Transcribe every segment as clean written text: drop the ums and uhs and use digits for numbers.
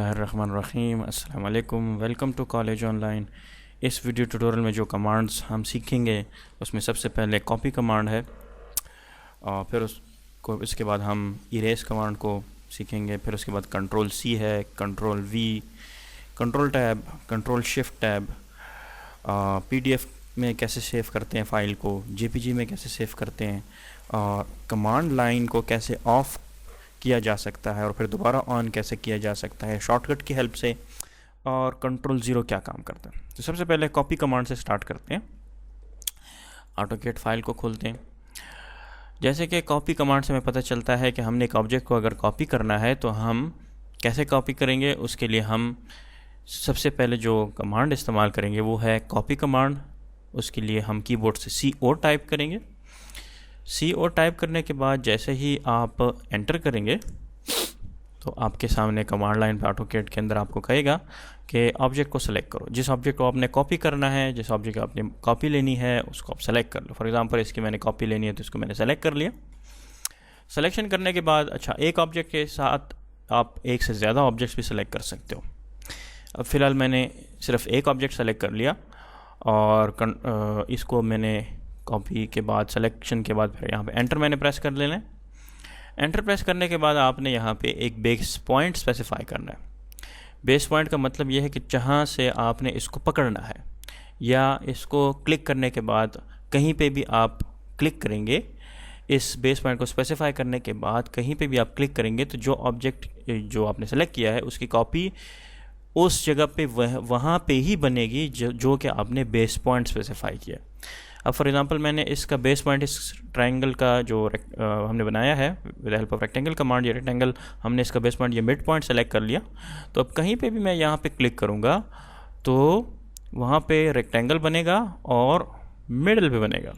बिस्मिल्लाहिर्रहमानिर्रहीम। अस्सलाम वालेकुम। Welcome to college online. इस वीडियो ट्यूटोरियल में जो कमांड्स हम सीखेंगे उसमें सबसे पहले कॉपी कमांड है, और फिर उसको इसके बाद हम इरेज कमांड को सीखेंगे। फिर उसके बाद कंट्रोल सी है, control we, control tab, control shift tab, PDF में कैसे सेव करते हैं फ़ाइल को, जेपीजी में कैसे सेव करते हैं, और कमांड लाइन को कैसे ऑफ़ किया जा सकता है और फिर दोबारा ऑन कैसे किया जा सकता है शॉर्टकट की हेल्प से, और कंट्रोल ज़ीरो क्या काम करता है। तो सबसे पहले कॉपी कमांड से स्टार्ट करते हैं। ऑटोकैड फाइल को खोलते हैं। जैसे कि कॉपी कमांड से हमें पता चलता है कि हमने एक ऑब्जेक्ट को अगर कॉपी करना है तो हम कैसे कॉपी करेंगे। उसके लिए हम सबसे पहले जो कमांड इस्तेमाल करेंगे वो है कॉपी कमांड। उसके लिए हम कीबोर्ड से CO टाइप करेंगे। CO टाइप करने के बाद जैसे ही आप एंटर करेंगे तो आपके सामने कमांड लाइन पे ऑटोकैड के अंदर आपको कहेगा कि ऑब्जेक्ट को सेलेक्ट करो। जिस ऑब्जेक्ट को आपने कॉपी करना है, जिस ऑब्जेक्ट को आपने कॉपी लेनी है, उसको आप सेलेक्ट कर लो। फॉर एग्जांपल इसकी मैंने कॉपी लेनी है तो इसको मैंने सेलेक्ट कर लिया। सिलेक्शन करने के बाद एक ऑब्जेक्ट के साथ आप एक से ज़्यादा ऑब्जेक्ट्स भी सेलेक्ट कर सकते हो। अब फ़िलहाल मैंने सिर्फ एक ऑब्जेक्ट सेलेक्ट कर लिया और इसको मैंने कॉपी के बाद सिलेक्शन के बाद फिर यहाँ पे एंटर मैंने प्रेस कर लेना है। एंटर प्रेस करने के बाद आपने यहाँ पे एक बेस पॉइंट स्पेसिफाई करना है। बेस पॉइंट का मतलब ये है कि जहाँ से आपने इसको पकड़ना है, या इसको क्लिक करने के बाद कहीं पे भी आप क्लिक करेंगे, इस बेस पॉइंट को स्पेसिफाई करने के बाद कहीं पे भी आप क्लिक करेंगे तो जो ऑब्जेक्ट जो आपने सेलेक्ट किया है उसकी कॉपी उस जगह पे वहाँ पे ही बनेगी जो कि आपने बेस पॉइंट स्पेसिफाई किया। अब फॉर एग्जांपल मैंने इसका बेस पॉइंट इस ट्रायंगल का जो हमने बनाया है with help of rectangle command, ये रेक्टेंगल हमने इसका बेस पॉइंट ये मिड पॉइंट सेलेक्ट कर लिया। तो अब कहीं पे भी मैं यहाँ पे क्लिक करूँगा तो वहाँ पे रेक्टेंगल बनेगा और मिडल पे बनेगा।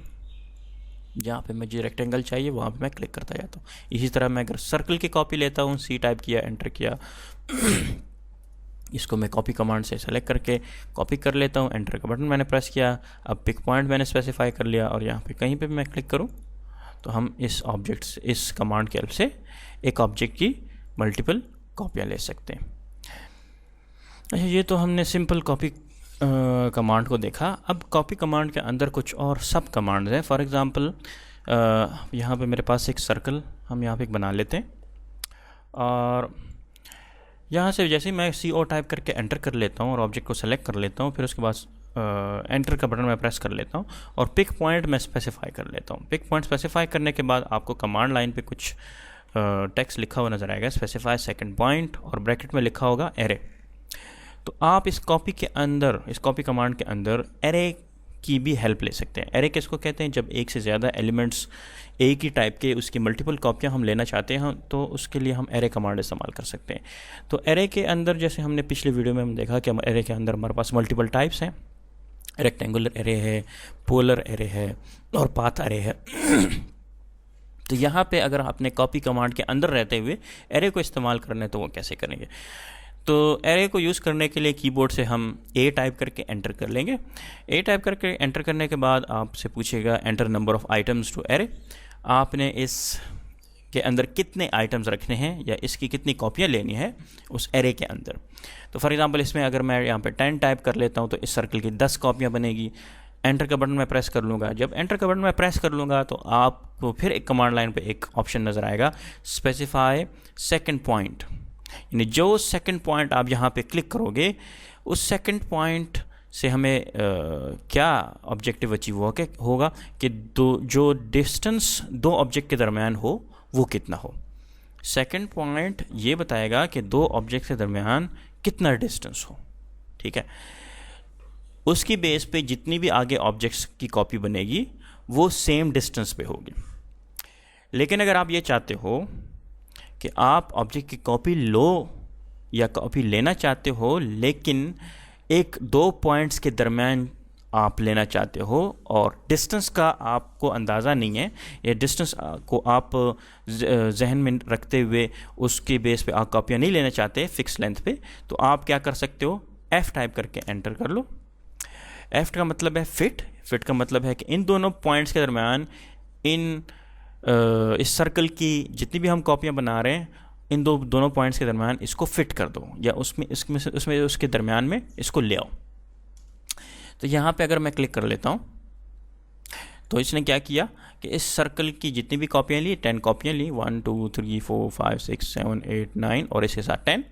जहाँ पे मुझे रेक्टेंगल चाहिए वहाँ पे मैं क्लिक करता जाता हूँ। इसी तरह मैं अगर सर्कल की कॉपी लेता हूँ, C टाइप किया, एंटर किया, इसको मैं कॉपी कमांड से सेलेक्ट करके कॉपी कर लेता हूँ। एंटर का बटन मैंने प्रेस किया। अब पिक पॉइंट मैंने स्पेसिफाई कर लिया और यहाँ पे कहीं पे भी मैं क्लिक करूँ तो हम इस ऑब्जेक्ट से, इस कमांड की हेल्प से एक ऑब्जेक्ट की मल्टीपल कॉपियाँ ले सकते हैं। अच्छा, ये तो हमने सिंपल कॉपी कमांड को देखा। अब कॉपी कमांड के अंदर कुछ और सब कमांड्स हैं। फॉर एग्ज़ाम्पल यहाँ पे मेरे पास एक सर्कल हम यहाँ पे एक बना लेते हैं, और यहाँ से जैसे ही मैं CO टाइप करके एंटर कर लेता हूँ और ऑब्जेक्ट को सेलेक्ट कर लेता हूँ, फिर उसके बाद एंटर का बटन मैं प्रेस कर लेता हूँ और पिक पॉइंट मैं स्पेसिफाई कर लेता हूँ। पिक पॉइंट स्पेसिफाई करने के बाद आपको कमांड लाइन पे कुछ टेक्स्ट लिखा हुआ नज़र आएगा, स्पेसिफाई सेकंड पॉइंट, और ब्रैकेट में लिखा होगा एरे। तो आप इस कॉपी के अंदर, इस कॉपी कमांड के अंदर एरे की भी हेल्प ले सकते हैं। एरे किसको कहते हैं? जब एक से ज़्यादा एलिमेंट्स एक ही टाइप के, उसकी मल्टीपल कॉपियाँ हम लेना चाहते हैं तो उसके लिए हम एरे कमांड इस्तेमाल कर सकते हैं। तो एरे के अंदर जैसे हमने पिछले वीडियो में हम देखा कि एरे के अंदर हमारे पास मल्टीपल टाइप्स हैं। रेक्टेंगुलर एरे है, पोलर एरे है और पाथ एरे है। तो यहाँ पे अगर आपने कॉपी कमांड के अंदर रहते हुए एरे को इस्तेमाल करना है तो वो कैसे करेंगे? तो एरे को यूज़ करने के लिए कीबोर्ड से हम A टाइप करके एंटर कर लेंगे। A टाइप करके एंटर करने के बाद आपसे पूछेगा enter number of items to array. आपने इस के अंदर कितने आइटम्स रखने हैं या इसकी कितनी कॉपियाँ लेनी है उस एरे के अंदर। तो फॉर एग्जांपल इसमें अगर मैं यहाँ पे 10 टाइप कर लेता हूँ तो इस सर्कल की 10 कॉपियाँ बनेगी। एंटर का बटन मैं प्रेस कर लूँगा। जब एंटर का बटन मैं प्रेस कर लूँगा तो आपको फिर एक कमांड लाइन पे एक ऑप्शन नज़र आएगा, स्पेसिफाई सेकंड पॉइंट। यानी जो सेकंड पॉइंट आप यहाँ पे क्लिक करोगे उस सेकंड पॉइंट से हमें क्या ऑब्जेक्टिव अचीव होगा कि जो डिस्टेंस दो ऑब्जेक्ट के दरमियान हो वो कितना हो। सेकंड पॉइंट ये बताएगा कि दो ऑब्जेक्ट के दरमियान कितना डिस्टेंस हो। ठीक है, उसकी बेस पे जितनी भी आगे ऑब्जेक्ट्स की कॉपी बनेगी वो सेम डिस्टेंस पे होगी। लेकिन अगर आप ये चाहते हो कि आप ऑब्जेक्ट की कॉपी लो या कॉपी लेना चाहते हो लेकिन एक दो पॉइंट्स के दरमियान आप लेना चाहते हो और डिस्टेंस का आपको अंदाज़ा नहीं है, या डिस्टेंस को आप जहन में रखते हुए उसके बेस पे आप कॉपियाँ नहीं लेना चाहते फिक्स लेंथ पे, तो आप क्या कर सकते हो, F टाइप करके एंटर कर लो। F का मतलब है फिट का मतलब है कि इन दोनों पॉइंट्स के दरमियान इस सर्कल की जितनी भी हम कॉपियाँ बना रहे हैं इन दोनों पॉइंट्स के दरमियान इसको फिट कर दो, या उसमें उसके दरमियान में इसको ले आओ। तो यहाँ पे अगर मैं क्लिक कर लेता हूँ तो इसने क्या किया कि इस सर्कल की जितनी भी कॉपियाँ ली, 10 कॉपियाँ ली, 1 2 3 4 5 6 7 8 9 और इसके साथ 10,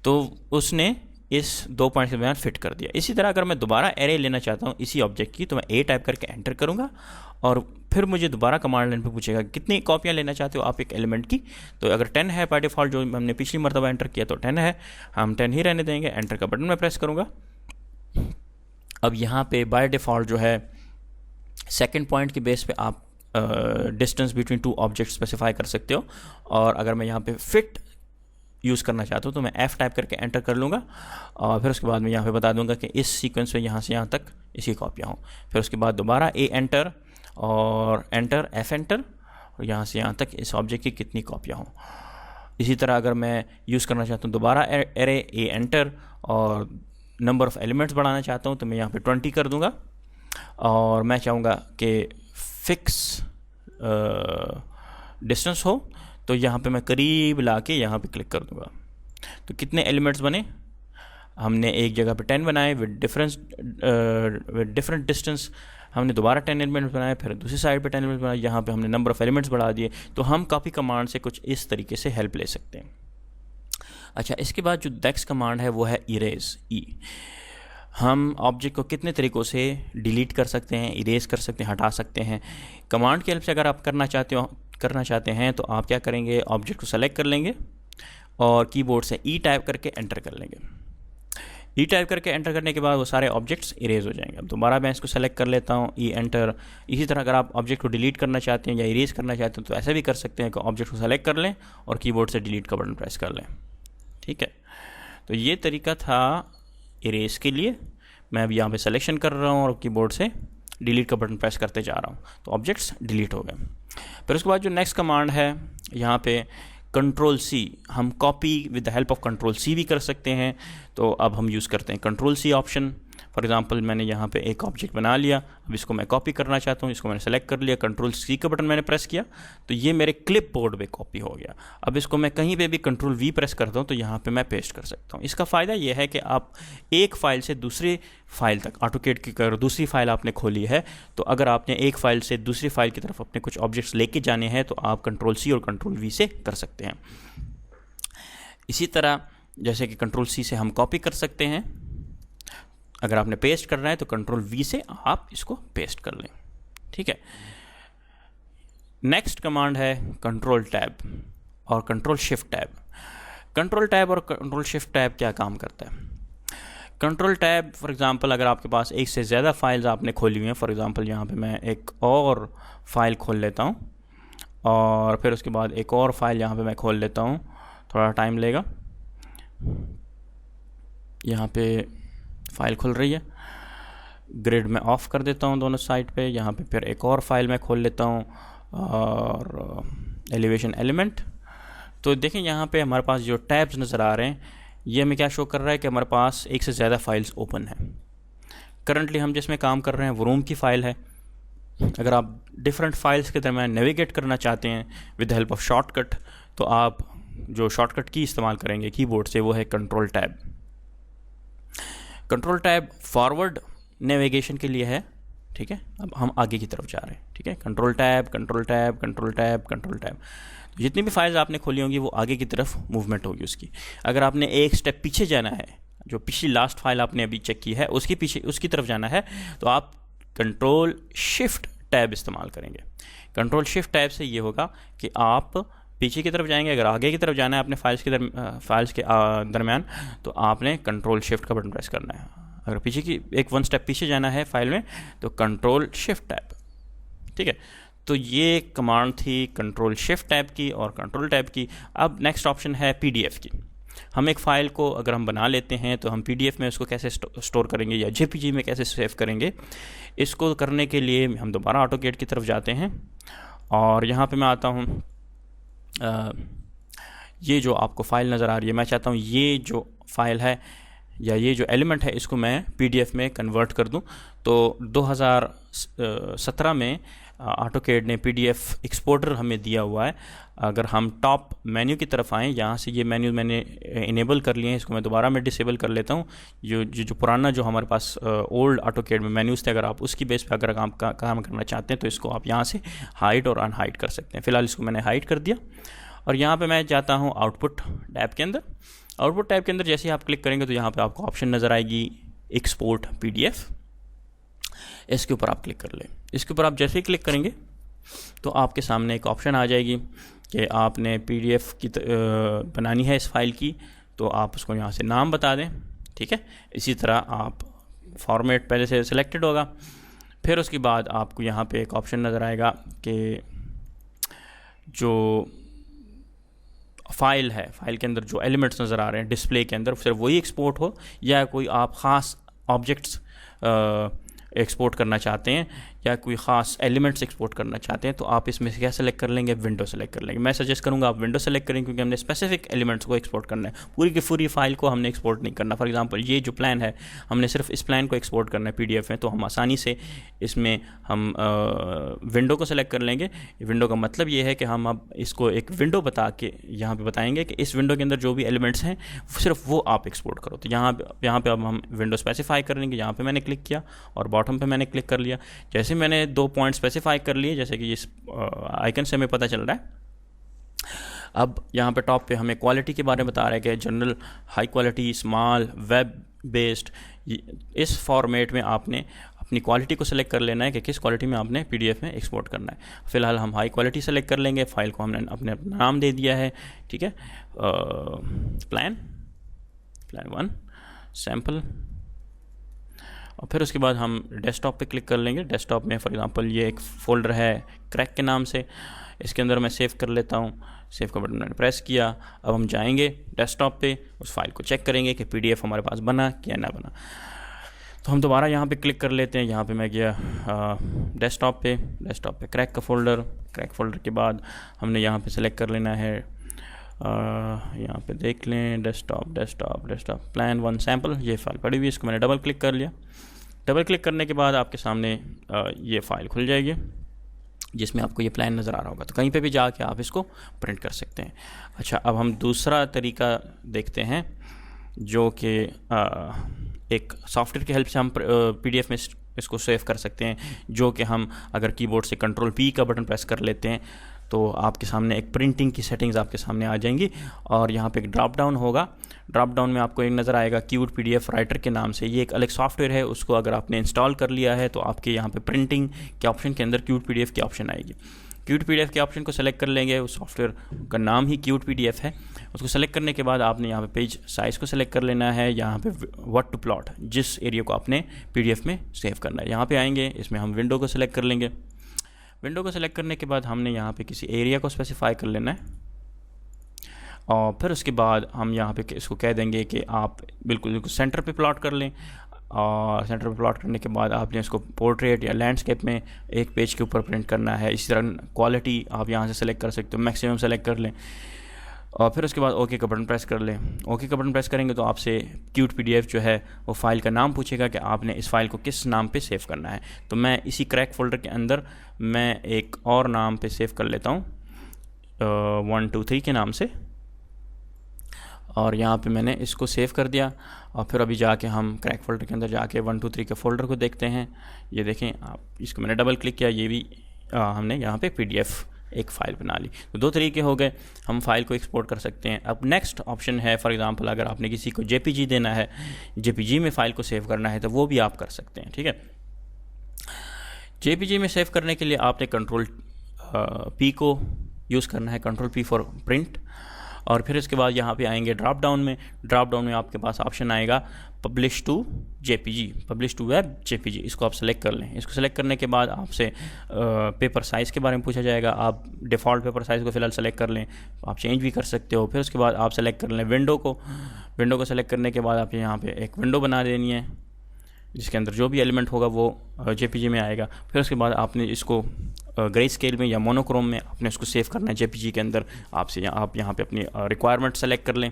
तो उसने इस 2 पॉइंट्स के दरमियान फिट कर दिया। इसी तरह अगर मैं दोबारा एरे लेना चाहता हूँ इसी ऑब्जेक्ट की, तो मैं ए टाइप करके एंटर करूँगा और फिर मुझे दोबारा कमांड लाइन पे पूछेगा कितनी कॉपियाँ लेना चाहते हो आप एक एलिमेंट की। तो अगर 10 है बाय डिफ़ॉल्ट, जो हमने पिछली मरतबा एंटर किया तो 10 है, हम 10 ही रहने देंगे। एंटर का बटन मैं प्रेस करूँगा। अब यहाँ पे बाय डिफ़ॉल्ट जो है सेकेंड पॉइंट की बेस पे आप डिस्टेंस बिटवीन 2 ऑब्जेक्ट स्पेसिफाई कर सकते हो। और अगर मैं यहाँ पे फिट यूज़ करना चाहता हूँ तो मैं F टाइप करके एंटर कर लूँगा और फिर उसके बाद मैं यहाँ पे बता दूँगा कि इस सीक्वेंस में यहाँ से यहाँ तक इसकी कॉपियाँ हों। फिर उसके बाद दोबारा A एंटर और एंटर F एंटर और यहाँ से यहाँ तक इस ऑब्जेक्ट की कितनी कॉपियाँ हों। इसी तरह अगर मैं यूज़ करना चाहता हूँ दोबारा एरे A एंटर और नंबर ऑफ़ एलिमेंट्स बढ़ाना चाहता हूँ तो मैं यहाँ पे 20 कर दूँगा और मैं चाहूँगा कि फिक्स डिस्टेंस हो, तो यहाँ पे मैं करीब ला के यहाँ पे क्लिक कर दूँगा। तो कितने एलिमेंट्स बने, हमने एक जगह पे 10 बनाए विद डिफरेंट डिस्टेंस, हमने दोबारा 10 एलिमेंट्स बनाए, फिर दूसरी साइड पे 10 एलिमेंट्स बनाए, यहाँ पे हमने नंबर ऑफ़ एलिमेंट्स बढ़ा दिए। तो हम कॉपी कमांड से कुछ इस तरीके से हेल्प ले सकते हैं। अच्छा, इसके बाद जो नेक्स्ट कमांड है वो है इरेज ई। हम ऑब्जेक्ट को कितने तरीक़ों से डिलीट कर सकते हैं, इरेज कर सकते हैं, हटा सकते हैं। कमांड की हेल्प से अगर आप करना चाहते हैं तो आप क्या करेंगे, ऑब्जेक्ट को सेलेक्ट कर लेंगे और कीबोर्ड से ई टाइप करके एंटर कर लेंगे। ई टाइप करके एंटर करने के बाद वो सारे ऑब्जेक्ट्स इरेज हो जाएंगे। अब दोबारा मैं इसको सेलेक्ट कर लेता हूँ, ई एंटर। इसी तरह अगर आप ऑब्जेक्ट को डिलीट करना चाहते हैं या इरेज करना चाहते हैं तो ऐसा भी कर सकते हैं कि ऑब्जेक्ट को सेलेक्ट कर लें और कीबोर्ड से डिलीट का बटन प्रेस कर लें। ठीक है, तो ये तरीका था इरेज के लिए। मैं अब यहाँ पे सिलेक्शन कर रहा हूँ और कीबोर्ड से डिलीट का बटन प्रेस करते जा रहा हूँ, तो ऑब्जेक्ट्स डिलीट हो गए। फिर उसके बाद जो नेक्स्ट कमांड है यहाँ पे कंट्रोल सी, हम copy with the help of control C भी कर सकते हैं। तो अब हम यूज़ करते हैं control C option. For example मैंने यहाँ पे एक ऑब्जेक्ट बना लिया, अब इसको मैं कॉपी करना चाहता हूँ, इसको मैंने सेलेक्ट कर लिया, कंट्रोल सी का बटन मैंने प्रेस किया तो ये मेरे क्लिप बोर्ड पे कॉपी हो गया। अब इसको मैं कहीं पे भी कंट्रोल वी प्रेस करता हूँ तो यहाँ पे मैं पेस्ट कर सकता हूँ। इसका फ़ायदा ये है कि आप एक फ़ाइल से दूसरी फाइल तक, ऑटोकैड की अगर दूसरी फाइल आपने खोली है तो अगर आपने एक फ़ाइल से दूसरी फाइल की तरफ अपने कुछ ऑब्जेक्ट्स लेके जाने हैं तो आप कंट्रोल सी और कंट्रोल वी से कर सकते हैं। इसी तरह जैसे कि कंट्रोल सी से हम कॉपी कर सकते हैं, अगर आपने पेस्ट करना है तो कंट्रोल वी से आप इसको पेस्ट कर लें। ठीक है, नेक्स्ट कमांड है कंट्रोल टैब और control shift tab. Control tab और कंट्रोल शिफ्ट टैब क्या काम करता है। कंट्रोल टैब फॉर एग्जांपल अगर आपके पास एक से ज़्यादा फाइल्स आपने खोली हुई हैं, फॉर एग्जांपल यहाँ पे मैं एक और फाइल खोल लेता हूँ और फिर उसके बाद एक और फाइल यहाँ पे मैं खोल लेता हूँ, थोड़ा टाइम लेगा। यहाँ पे फाइल खुल रही है, ग्रिड में ऑफ कर देता हूँ दोनों साइड पे। यहाँ पे फिर एक और फाइल मैं खोल लेता हूँ और एलिवेशन एलिमेंट। तो देखें यहाँ पे हमारे पास जो टैब्स नज़र आ रहे हैं ये हमें क्या शो कर रहा है कि हमारे पास एक से ज़्यादा फाइल्स ओपन हैं। करंटली हम जिसमें काम कर रहे हैं वो रूम की फ़ाइल है। अगर आप डिफरेंट फाइल्स के दरमियान नेविगेट करना चाहते हैं with the help of shortcut तो आप जो शॉर्टकट की इस्तेमाल करेंगे कीबोर्ड से वो है control tab. Control tab forward navigation के लिए है। ठीक है, अब हम आगे की तरफ जा रहे हैं। ठीक है, control tab control tab control tab control tab, तो जितनी भी फाइल्स आपने खोली होंगी वो आगे की तरफ मूवमेंट होगी उसकी। अगर आपने एक स्टेप पीछे जाना है, जो पिछली लास्ट फाइल आपने अभी चेक की है उसके पीछे उसकी तरफ जाना है तो आप कंट्रोल शिफ्ट टैब इस्तेमाल करेंगे। कंट्रोल शिफ्ट टैब से ये होगा कि आप पीछे की तरफ जाएंगे। अगर आगे की तरफ जाना है अपने फाइल्स के दरमियान तो आपने कंट्रोल शिफ्ट का बटन प्रेस करना है। अगर पीछे की वन स्टेप पीछे जाना है फाइल में तो कंट्रोल शिफ्ट टैब। ठीक है, तो ये कमांड थी कंट्रोल शिफ्ट टैब की और कंट्रोल टैब की। अब नेक्स्ट ऑप्शन है पीडीएफ की। हम एक फ़ाइल को अगर हम बना लेते हैं तो हम पीडीएफ में उसको कैसे स्टोर करेंगे या जेपीजी में कैसे सेव करेंगे। इसको करने के लिए हम दोबारा ऑटोकैड की तरफ जाते हैं और यहाँ पे मैं आता हूँ। ये जो आपको फ़ाइल नज़र आ रही है, मैं चाहता हूँ ये जो फ़ाइल है या ये जो एलिमेंट है इसको मैं पीडीएफ में कन्वर्ट कर दूं। तो 2017 में AutoCAD ने PDF एक्सपोर्टर हमें दिया हुआ है। अगर हम टॉप मेन्यू की तरफ आएँ, यहाँ से ये मेन्यू मैंने इनेबल कर लिए हैं, इसको मैं दोबारा डिसेबल कर लेता हूँ। जो पुराना जो हमारे पास ओल्ड AutoCAD में मेन्यूज़ थे, अगर आप उसकी बेस पे अगर काम करना चाहते हैं तो इसको आप यहाँ से हाइड और अनहाइड कर सकते हैं। फिलहाल इसको मैंने हाइड कर दिया और यहाँ पे मैं जाता हूँ आउटपुट टैब के अंदर। आउटपुट टैब के अंदर जैसे ही आप क्लिक करेंगे तो यहाँ पे आपको ऑप्शन नज़र आएगी एक्सपोर्ट PDF। इसके ऊपर आप क्लिक कर लें। इसके ऊपर आप जैसे ही क्लिक करेंगे तो आपके सामने एक ऑप्शन आ जाएगी कि आपने PDF की बनानी है इस फाइल की, तो आप उसको यहाँ से नाम बता दें, ठीक है। इसी तरह आप फॉर्मेट पहले से सिलेक्टेड होगा, फिर उसके बाद आपको यहाँ पे एक ऑप्शन नज़र आएगा कि जो फाइल है, फाइल के अंदर जो एलिमेंट्स नज़र आ रहे हैं डिस्प्ले के अंदर, सिर्फ वही एक्सपोर्ट हो या कोई आप ख़ास ऑब्जेक्ट्स एक्सपोर्ट करना चाहते हैं या कोई ख़ास एलिमेंट्स एक्सपोर्ट करना चाहते हैं, तो आप इसमें से क्या सेलेक्ट कर लेंगे, विंडो सेलेक्ट कर लेंगे। मैं सजेस्ट करूंगा आप विंडो सेलेक्ट करें, क्योंकि हमने स्पेसिफिक एलिमेंट्स को एक्सपोर्ट करना है, पूरी की पूरी फाइल को हमने एक्सपोर्ट नहीं करना। फॉर एग्जांपल ये जो प्लान है, हमने सिर्फ इस प्लान को एक्सपोर्ट करना है PDF में, तो हम आसानी से इसमें हम विंडो को सेलेक्ट कर लेंगे। विंडो का मतलब ये है कि हम अब इसको एक विंडो बता के यहाँ पर बताएंगे कि इस विंडो के अंदर जो भी एलिमेंट्स हैं सिर्फ वो आप एक्सपोर्ट करो। तो यहाँ पर अब हम विंडो स्पेसिफाई कर लेंगे। यहाँ पर मैंने क्लिक किया और बॉटम पर मैंने क्लिक कर लिया। जैसे मैंने 2 पॉइंट स्पेसिफाई कर लिए, जैसे कि इस आइकन से हमें पता चल रहा है। अब यहाँ पे टॉप पे हमें क्वालिटी के बारे में बता रहा है कि general, high quality, small, web based. इस फॉर्मेट में आपने अपनी क्वालिटी को सेलेक्ट कर लेना है कि किस क्वालिटी में आपने PDF में एक्सपोर्ट करना है। फिलहाल हम हाई क्वालिटी सेलेक्ट कर लेंगे। फाइल को हमने अपने नाम दे दिया है, ठीक है, प्लान 1 सैम्पल। और फिर उसके बाद हम डेस्कटॉप पे क्लिक कर लेंगे। डेस्कटॉप में फॉर एग्जांपल ये एक फ़ोल्डर है क्रैक के नाम से, इसके अंदर मैं सेव कर लेता हूँ। सेव का बटन मैंने प्रेस किया। अब हम जाएंगे डेस्कटॉप पे, उस फाइल को चेक करेंगे कि PDF हमारे पास बना या ना बना। तो हम दोबारा यहाँ पे क्लिक कर लेते हैं। यहाँ पे मैं गया डेस्कटॉप पे क्रैक का फ़ोल्डर। क्रैक फ़ोल्डर के बाद हमने यहाँ पे सेलेक्ट कर लेना है, यहाँ पे देख लें डेस्कटॉप प्लान 1 सैम्पल, ये फाइल पड़ी हुई है। इसको मैंने डबल क्लिक कर लिया। डबल क्लिक करने के बाद आपके सामने ये फ़ाइल खुल जाएगी जिसमें आपको ये प्लान नज़र आ रहा होगा। तो कहीं पे भी जाके आप इसको प्रिंट कर सकते हैं। अच्छा, अब हम दूसरा तरीका देखते हैं जो कि एक सॉफ्टवेयर की हेल्प से हम PDF में इसको सेव कर सकते हैं, जो कि हम अगर कीबोर्ड से Ctrl+P का बटन प्रेस कर लेते हैं तो आपके सामने एक प्रिंटिंग की सेटिंग्स आपके सामने आ जाएंगी और यहाँ पे एक ड्रॉप डाउन होगा। ड्रॉप डाउन में आपको एक नज़र आएगा क्यूट PDF राइटर के नाम से। ये एक अलग सॉफ्टवेयर है, उसको अगर आपने इंस्टॉल कर लिया है तो आपके यहाँ पे प्रिंटिंग के ऑप्शन के अंदर क्यूट PDF की ऑप्शन आएगी। क्यूट PDF के ऑप्शन को सेलेक्ट कर लेंगे। उस सॉफ्टवेयर का नाम ही क्यूट PDF है। उसको सेलेक्ट करने के बाद आपने यहाँ पे पेज साइज़ को सेलेक्ट कर लेना है। यहाँ पे व्हाट टू प्लॉट, जिस एरिया को आपने PDF में सेव करना है। यहाँ पे आएंगे, इसमें हम विंडो को सेलेक्ट कर लेंगे। विंडो को सेलेक्ट करने के बाद हमने यहाँ पे किसी एरिया को स्पेसिफाई कर लेना है और फिर उसके बाद हम यहाँ पे इसको कह देंगे कि आप बिल्कुल सेंटर पे प्लॉट कर लें। और सेंटर पे प्लॉट करने के बाद आपने इसको पोर्ट्रेट या लैंडस्केप में एक पेज के ऊपर प्रिंट करना है। इसी तरह क्वालिटी आप यहाँ से सेलेक्ट कर सकते हो, मैक्सिमम सेलेक्ट कर लें और फिर उसके बाद ओके का बटन प्रेस कर लें। ओके का बटन प्रेस करेंगे तो आपसे क्यूट PDF जो है वो फाइल का नाम पूछेगा कि आपने इस फाइल को किस नाम पे सेव करना है। तो मैं इसी क्रैक फोल्डर के अंदर मैं एक और नाम पे सेव कर लेता हूँ 1 2 3 के नाम से, और यहाँ पे मैंने इसको सेव कर दिया। और फिर अभी जाके हम क्रैक फोल्डर के अंदर जाके 1 2 3 के फोल्डर को देखते हैं। ये देखें आप, इसको मैंने डबल क्लिक किया, ये भी हमने यहाँ पे PDF एक फ़ाइल बना ली। तो 2 तरीके हो गए, हम फाइल को एक्सपोर्ट कर सकते हैं। अब नेक्स्ट ऑप्शन है, फॉर एग्जांपल अगर आपने किसी को JPG देना है, JPG में फ़ाइल को सेव करना है, तो वो भी आप कर सकते हैं। ठीक है, JPG में सेव करने के लिए आपने Ctrl+P को यूज़ करना है, Ctrl+P फॉर प्रिंट। और फिर इसके बाद यहाँ पे आएंगे ड्रॉप डाउन में आपके पास ऑप्शन आएगा publish to JPG, publish to web JPG। इसको आप सेलेक्ट कर लें। इसको सेलेक्ट करने के बाद आपसे पेपर साइज़ के बारे में पूछा जाएगा। आप डिफ़ॉल्ट पेपर साइज़ को फ़िलहाल सेलेक्ट कर लें, आप चेंज भी कर सकते हो। फिर उसके बाद आप सेलेक्ट कर लें विंडो को सेलेक्ट करने के बाद आप यहाँ पे एक विंडो बना देनी है जिसके अंदर जो भी एलिमेंट होगा वो JPG में आएगा। फिर उसके बाद आपने इसको ग्रे स्केल में या मोनोक्रोम में आपने उसको सेव करना है JPG के अंदर। आप यहाँ पे अपनी रिक्वायरमेंट सेलेक्ट कर लें।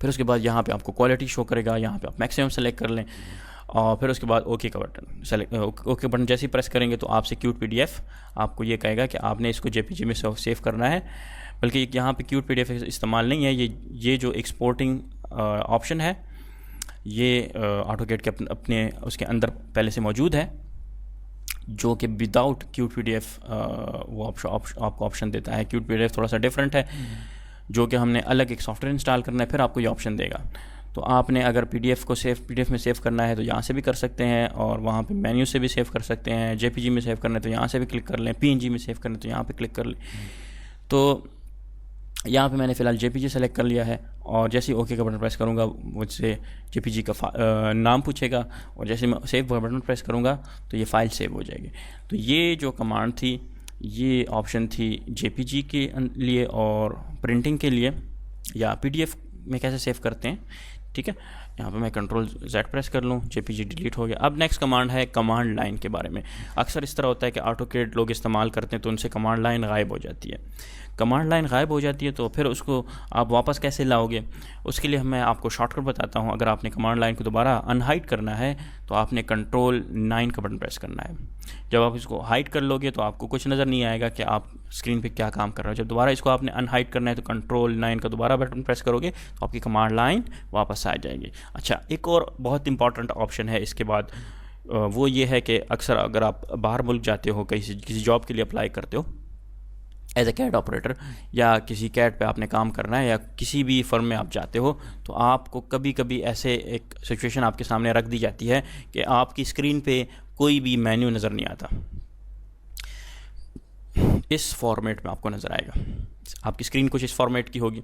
फिर उसके बाद यहाँ पे आपको क्वालिटी शो करेगा, यहाँ पे आप मैक्सिमम सेलेक्ट कर लें और फिर उसके बाद ओके का बटन सेलेक्ट, ओके बटन जैसे ही प्रेस करेंगे तो आपसे क्यूट पीडीएफ आपको ये कहेगा कि आपने इसको जेपीजी में सेव करना है, बल्कि यहाँ पे क्यूट पीडीएफ इस्तेमाल नहीं है, ये जो एक्सपोर्टिंग ऑप्शन है ये ऑटोकैड के अपने उसके अंदर पहले से मौजूद है, जो कि विदाउट क्यूट पीडीएफ वो आपको ऑप्शन देता है। क्यूट पीडीएफ थोड़ा सा डिफरेंट है, जो कि हमने अलग एक सॉफ्टवेयर इंस्टॉल करना है, फिर आपको ये ऑप्शन देगा। तो आपने अगर पीडीएफ में सेव करना है तो यहाँ से भी कर सकते हैं, और वहाँ पे मेन्यू से भी सेव कर सकते हैं। जेपीजी में सेव करना है तो यहाँ से भी क्लिक कर लें, पीएनजी में सेव करना है तो यहाँ पे क्लिक कर लें। तो यहाँ पे मैंने फ़िलहाल जेपीजी सेलेक्ट कर लिया है, और जैसे ही ओके का बटन प्रेस करूँगा मुझसे जेपीजी का नाम पूछेगा, और जैसे मैं सेव बटन प्रेस करूँगा तो ये फ़ाइल सेव हो जाएगी। तो ये जो कमांड थी, ये ऑप्शन थी जेपीजी के लिए और प्रिंटिंग के लिए, या पीडीएफ में कैसे सेव करते हैं। ठीक है, यहाँ पे मैं कंट्रोल Z प्रेस कर लूँ, जेपीजी डिलीट हो गया। अब नेक्स्ट कमांड है कमांड लाइन के बारे में। अक्सर इस तरह होता है कि ऑटोकैड लोग इस्तेमाल करते हैं तो उनसे कमांड लाइन गायब हो जाती है। कमांड लाइन गायब हो जाती है तो फिर उसको आप वापस कैसे लाओगे, उसके लिए मैं आपको शॉर्टकट बताता हूँ। अगर आपने कमांड लाइन को दोबारा अनहाइड करना है तो आपने कंट्रोल 9 का बटन प्रेस करना है। जब आप इसको हाइड कर लोगे तो आपको कुछ नज़र नहीं आएगा कि आप स्क्रीन पे क्या काम कर रहे हो। जब दोबारा इसको आपने अनहाइड करना है तो कंट्रोल 9 का दोबारा बटन प्रेस करोगे तो आपकी कमांड लाइन वापस आ जाएगी। अच्छा, एक और बहुत इंपॉर्टेंट ऑप्शन है इसके बाद, वो ये है कि अक्सर अगर आप बाहर मुल्क जाते हो, किसी जॉब के लिए अप्लाई करते हो एज ए कैट ऑपरेटर, या किसी कैट पे आपने काम करना है, या किसी भी फर्म में आप जाते हो, तो आपको कभी कभी ऐसे एक सिचुएशन आपके सामने रख दी जाती है कि आपकी स्क्रीन पे कोई भी मेन्यू नज़र नहीं आता। इस फॉर्मेट में आपको नज़र आएगा, आपकी स्क्रीन कुछ इस फॉर्मेट की होगी,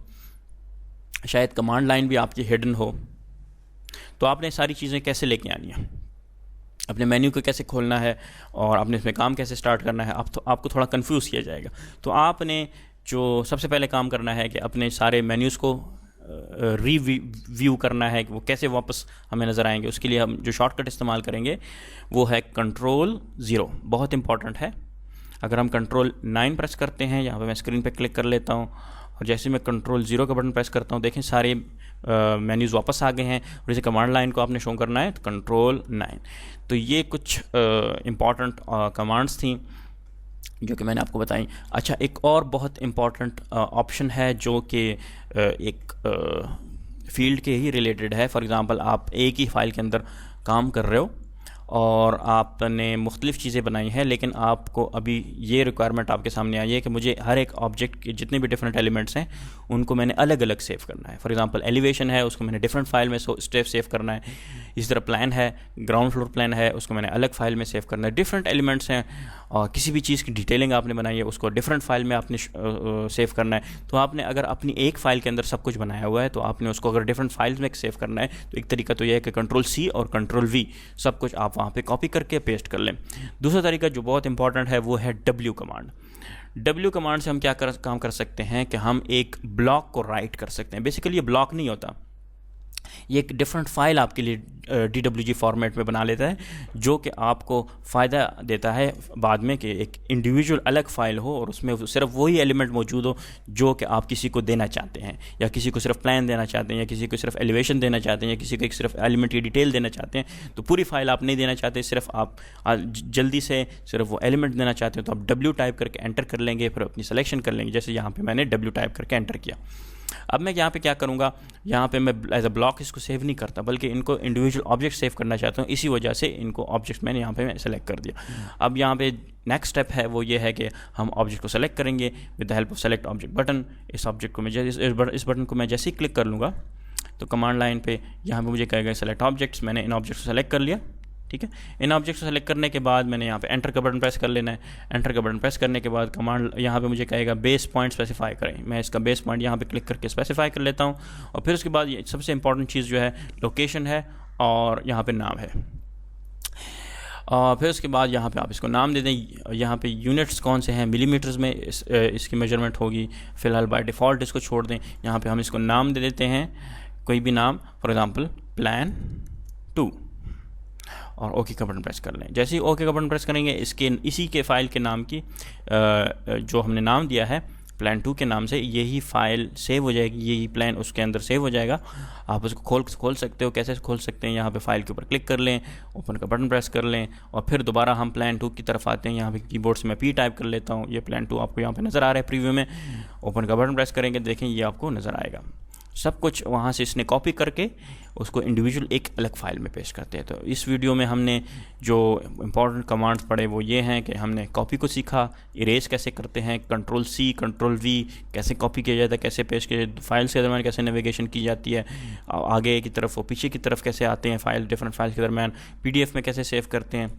शायद कमांड लाइन भी आपकी हिडन हो। तो आपने सारी चीज़ें कैसे लेके आनी है, अपने मेन्यू को कैसे खोलना है, और आपने इसमें काम कैसे स्टार्ट करना है, आपको थोड़ा कंफ्यूज किया जाएगा। तो आपने जो सबसे पहले काम करना है कि अपने सारे मेन्यूज़ को रिव्यू करना है कि वो कैसे वापस हमें नज़र आएंगे। उसके लिए हम जो शॉर्टकट इस्तेमाल करेंगे वो है कंट्रोल 0, बहुत इंपॉर्टेंट है। अगर हम कंट्रोल 9 प्रेस करते हैं, यहाँ पे मैं स्क्रीन पे क्लिक कर लेता हूँ, और जैसे मैं कंट्रोल 0 का बटन प्रेस करता हूँ, देखें सारे मेन्यूज़ वापस आ गए हैं। और जैसे कमांड लाइन को आपने शो करना है तो कंट्रोल 9। तो ये कुछ इम्पॉर्टेंट कमांड्स थी जो कि मैंने आपको बताई। अच्छा, एक और बहुत इम्पॉर्टेंट ऑप्शन है जो कि एक फील्ड के ही रिलेटेड है। फॉर एग्ज़ाम्पल, आप एक ही फाइल के अंदर काम कर रहे हो और आपने मुख्तलिफ़ चीज़ें बनाई हैं, लेकिन आपको अभी ये रिक्वायरमेंट आपके सामने आई है कि मुझे हर एक ऑब्जेक्ट के जितने भी डिफरेंट एलिमेंट्स हैं उनको मैंने अलग अलग सेव करना है। फॉर एग्जांपल, एलिवेशन है, उसको मैंने डिफरेंट फाइल में सेव करना है। इसी तरह प्लान है, ग्राउंड फ्लोर प्लान है, उसको मैंने अलग फाइल में सेव करना है। डिफरेंट एलिमेंट्स हैं, और किसी भी चीज़ की डिटेलिंग आपने बनाई है उसको डिफरेंट फाइल में आपने सेव करना है। तो आपने अगर अपनी एक फ़ाइल के अंदर सब कुछ बनाया हुआ है तो आपने उसको अगर डिफरेंट फाइल्स में सेव करना है तो एक तरीका तो यह है कि कंट्रोल C और कंट्रोल V सब कुछ आप वहाँ पे कॉपी करके पेस्ट कर लें। दूसरा तरीका जो बहुत इंपॉर्टेंट है वो है W कमांड। W कमांड से हम क्या काम कर सकते हैं कि हम एक ब्लॉक को राइट कर सकते हैं। बेसिकली ये ब्लॉक नहीं होता, ये एक डिफरेंट फाइल आपके लिए DWG फॉर्मेट में बना लेता है, जो कि आपको फ़ायदा देता है बाद में कि एक इंडिविजुअल अलग फ़ाइल हो और उसमें सिर्फ वही एलिमेंट मौजूद हो जो कि आप किसी को देना चाहते हैं, या किसी को सिर्फ प्लान देना चाहते हैं, या किसी को सिर्फ एलिवेशन देना चाहते हैं, या किसी को एक सिर्फ एलिमेंट की डिटेल देना चाहते हैं। तो पूरी फाइल आप नहीं देना चाहते, सिर्फ आप जल्दी से सिर्फ वो एलिमेंट देना चाहते हो तो आप W टाइप करके एंटर कर लेंगे, फिर अपनी सिलेक्शन कर लेंगे। जैसे यहाँ पर मैंने W टाइप करके एंटर किया। अब मैं यहाँ पे क्या करूँगा, यहाँ पे मैं एज अ ब्लॉक इसको सेव नहीं करता, बल्कि इनको इंडिविजुअल ऑब्जेक्ट सेव करना चाहता हूँ। इसी वजह से इनको ऑब्जेक्ट मैंने यहाँ पे सेलेक्ट कर दिया। अब यहाँ पे नेक्स्ट स्टेप है वो ये है कि हम ऑब्जेक्ट को सेलेक्ट करेंगे with the help of select object button. इस ऑब्जेक्ट को मैं इस बटन को मैं जैसे ही क्लिक कर लूँगा तो कमांड लाइन पे यहाँ पे मुझे कहेगा सेलेक्ट ऑब्जेक्ट्स। मैंने इन ऑब्जेक्ट्स को सेलेक्ट कर लिया। ठीक है, इन ऑब्जेक्ट्स को सेलेक्ट करने के बाद मैंने यहाँ पे एंटर का बटन प्रेस कर लेना है। एंटर का बटन प्रेस करने के बाद कमांड यहाँ पे मुझे कहेगा बेस पॉइंट स्पेसिफाई करें। मैं इसका बेस पॉइंट यहाँ पे क्लिक करके स्पेसिफाई कर लेता हूँ। और फिर उसके बाद ये सबसे इंपॉर्टेंट चीज़ जो है लोकेशन है और यहाँ पे नाम है। और फिर उसके बाद यहाँ पे आप इसको नाम दे दें। यहाँ पे यूनिट्स कौन से हैं, मिलीमीटर्स में इसकी मेजरमेंट होगी। फ़िलहाल बाय डिफ़ॉल्ट इसको छोड़ दें। यहाँ पर हम इसको नाम दे देते हैं, कोई भी नाम, फॉर एग्ज़ाम्पल प्लान 2, और ओके का बटन प्रेस कर लें। जैसे ही ओके का बटन प्रेस करेंगे इसी के फ़ाइल के नाम की जो हमने नाम दिया है plan 2 के नाम से यही फाइल सेव हो जाएगी, यही प्लान उसके अंदर सेव हो जाएगा। आप उसको खोल सकते हो। कैसे खोल सकते हैं, यहाँ पे फाइल के ऊपर क्लिक कर लें, ओपन का बटन प्रेस कर लें और फिर दोबारा हम प्लान 2 की तरफ आते हैं। यहाँ पे कीबोर्ड से मैं P टाइप कर लेता हूँ। ये प्लान 2 आपको यहाँ पे नज़र आ रहा है प्रीव्यू में। ओपन का बटन प्रेस करेंगे, देखें ये आपको नज़र आएगा। सब कुछ वहाँ से इसने कॉपी करके उसको इंडिविजुअल एक अलग फाइल में पेश करते हैं। तो इस वीडियो में हमने जो इम्पॉर्टेंट कमांड्स पढ़े वो ये हैं कि हमने कॉपी को सीखा, इरेज कैसे करते हैं, Ctrl+C Ctrl+V कैसे कॉपी किया जाता है, कैसे पेश किया जाता है, फाइल्स के दरमियान कैसे नेविगेशन की जाती है, आगे की तरफ और पीछे की तरफ कैसे आते हैं फाइल, डिफरेंट फाइल्स के दरमियान PDF में कैसे सेव करते हैं।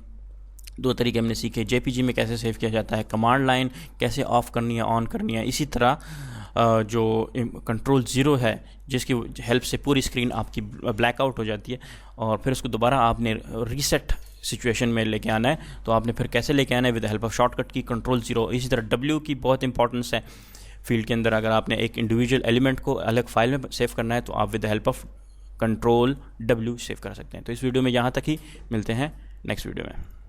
2 तरीके हमने सीखे। JPG में कैसे सेव किया जाता है, कमांड लाइन कैसे ऑफ करनी है, ऑन करनी है। इसी तरह जो Ctrl+0 है जिसकी हेल्प से पूरी स्क्रीन आपकी ब्लैकआउट हो जाती है और फिर उसको दोबारा आपने रीसेट सिचुएशन में लेके आना है, तो आपने फिर कैसे लेके आना है, विद हेल्प ऑफ शॉर्टकट की Ctrl+0। इसी तरह W की बहुत इंपॉर्टेंस है फील्ड के अंदर। अगर आपने एक इंडिविजुअल एलिमेंट को अलग फाइल में सेव करना है तो आप with help of Ctrl+W save कर सकते हैं। तो इस वीडियो में यहाँ तक ही, मिलते हैं नेक्स्ट वीडियो में।